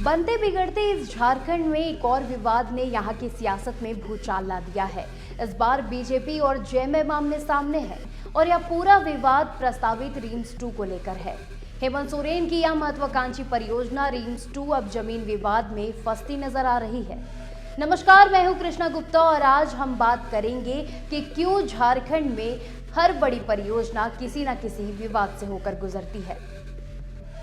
बनते बिगड़ते इस झारखंड में एक और विवाद ने यहां की सियासत में भूचाल ला दिया है। इस बार बीजेपी और जेएमएम आमने सामने है और यह पूरा विवाद प्रस्तावित रीम्स 2 को लेकर है। हेमंत सोरेन की यह महत्वाकांक्षी परियोजना रीम्स 2 अब जमीन विवाद में फंसती नजर आ रही है। नमस्कार, मैं हूं कृष्णा गुप्ता और आज हम बात करेंगे कि क्यों झारखंड में हर बड़ी परियोजना किसी न किसी विवाद से होकर गुजरती है।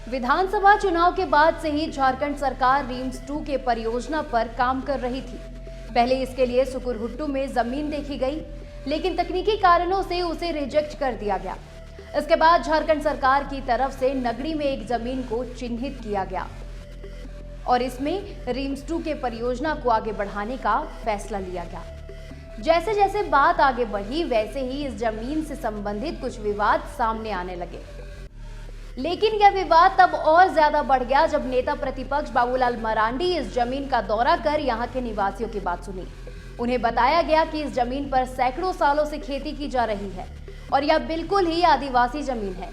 विधानसभा चुनाव के बाद से ही झारखंड सरकार रीम्स 2 के परियोजना पर काम कर रही थी। पहले इसके लिए सुकुरहुट्टू में जमीन देखी गई, लेकिन तकनीकी कारणों से उसे रिजेक्ट कर दिया गया। इसके बाद झारखंड सरकार की तरफ से नगड़ी में एक जमीन को चिन्हित किया गया और इसमें रीम्स 2 के परियोजना को आगे बढ़ाने का फैसला लिया गया। जैसे जैसे बात आगे बढ़ी, वैसे ही इस जमीन से संबंधित कुछ विवाद सामने आने लगे। लेकिन यह विवाद तब और ज्यादा बढ़ गया जब नेता प्रतिपक्ष बाबूलाल मरांडी इस जमीन का दौरा कर यहां के निवासियों की बात सुनी। उन्हें बताया गया कि इस जमीन पर सैकड़ों सालों से खेती की जा रही है और यह बिल्कुल ही आदिवासी जमीन है।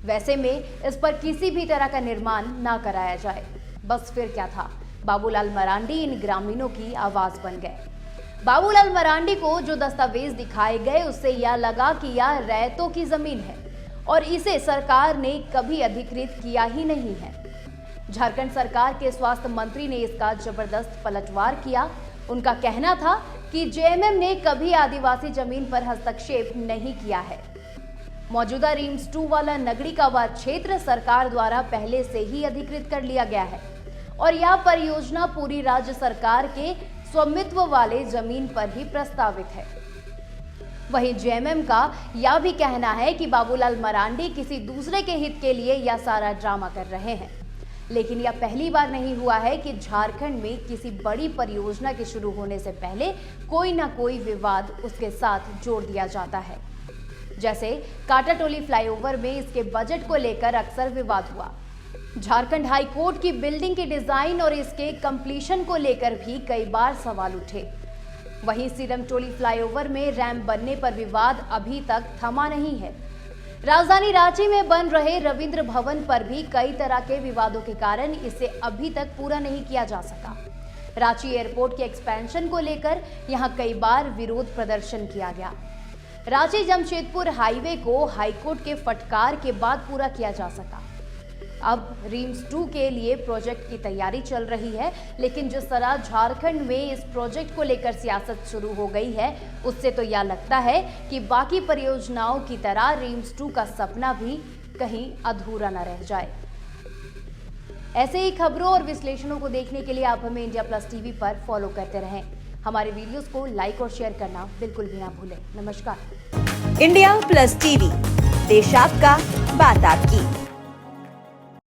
वैसे में इस पर किसी भी तरह का निर्माण ना कराया जाए। बस फिर क्या था, बाबूलाल मरांडी इन ग्रामीणों की आवाज बन गए। बाबूलाल मरांडी को जो दस्तावेज दिखाए गए उससे यह लगा कि यह रैयतों की जमीन है और इसे सरकार ने कभी अधिकृत किया ही नहीं है। झारखंड सरकार के स्वास्थ्य मंत्री ने इसका जबरदस्त पलटवार किया। उनका कहना था कि जेएमएम ने कभी आदिवासी जमीन पर हस्तक्षेप नहीं किया है। मौजूदा रीम्स 2 वाला नगड़ी का वह क्षेत्र सरकार द्वारा पहले से ही अधिकृत कर लिया गया है और यह परियोजना पूरी राज्य सरकार के स्वामित्व वाले जमीन पर ही प्रस्तावित है। वहीं जेएमएम का यह भी कहना है कि बाबूलाल मरांडी किसी दूसरे के हित के लिए यह सारा ड्रामा कर रहे हैं। लेकिन यह पहली बार नहीं हुआ है कि झारखंड में किसी बड़ी परियोजना के शुरू होने से पहले कोई ना कोई विवाद उसके साथ जोड़ दिया जाता है। जैसे काटाटोली फ्लाईओवर में इसके बजट को लेकर अक्सर विवाद हुआ। झारखंड हाई कोर्ट की बिल्डिंग के डिजाइन और इसके कंप्लीशन को लेकर भी कई बार सवाल उठे। वहीं सिरमटोली फ्लाईओवर में रैंप बनने पर विवाद अभी तक थमा नहीं है। राजधानी रांची में बन रहे रविंद्र भवन पर भी कई तरह के विवादों के कारण इसे अभी तक पूरा नहीं किया जा सका। रांची एयरपोर्ट के एक्सपेंशन को लेकर यहां कई बार विरोध प्रदर्शन किया गया। रांची जमशेदपुर हाईवे को हाईकोर्ट के फटकार के बाद पूरा किया जा सका। अब रीम्स 2 के लिए प्रोजेक्ट की तैयारी चल रही है, लेकिन जिस तरह झारखंड में इस प्रोजेक्ट को लेकर सियासत शुरू हो गई है, उससे तो यह लगता है कि बाकी परियोजनाओं की तरह रीम्स 2 का सपना भी कहीं अधूरा न रह जाए। ऐसे ही खबरों और विश्लेषणों को देखने के लिए आप हमें इंडिया प्लस टीवी पर फॉलो करते रहें। हमारे वीडियोस को लाइक और शेयर करना बिल्कुल भी ना भूलें। नमस्कार। इंडिया प्लस टीवी, देश आपका, बात आपकी।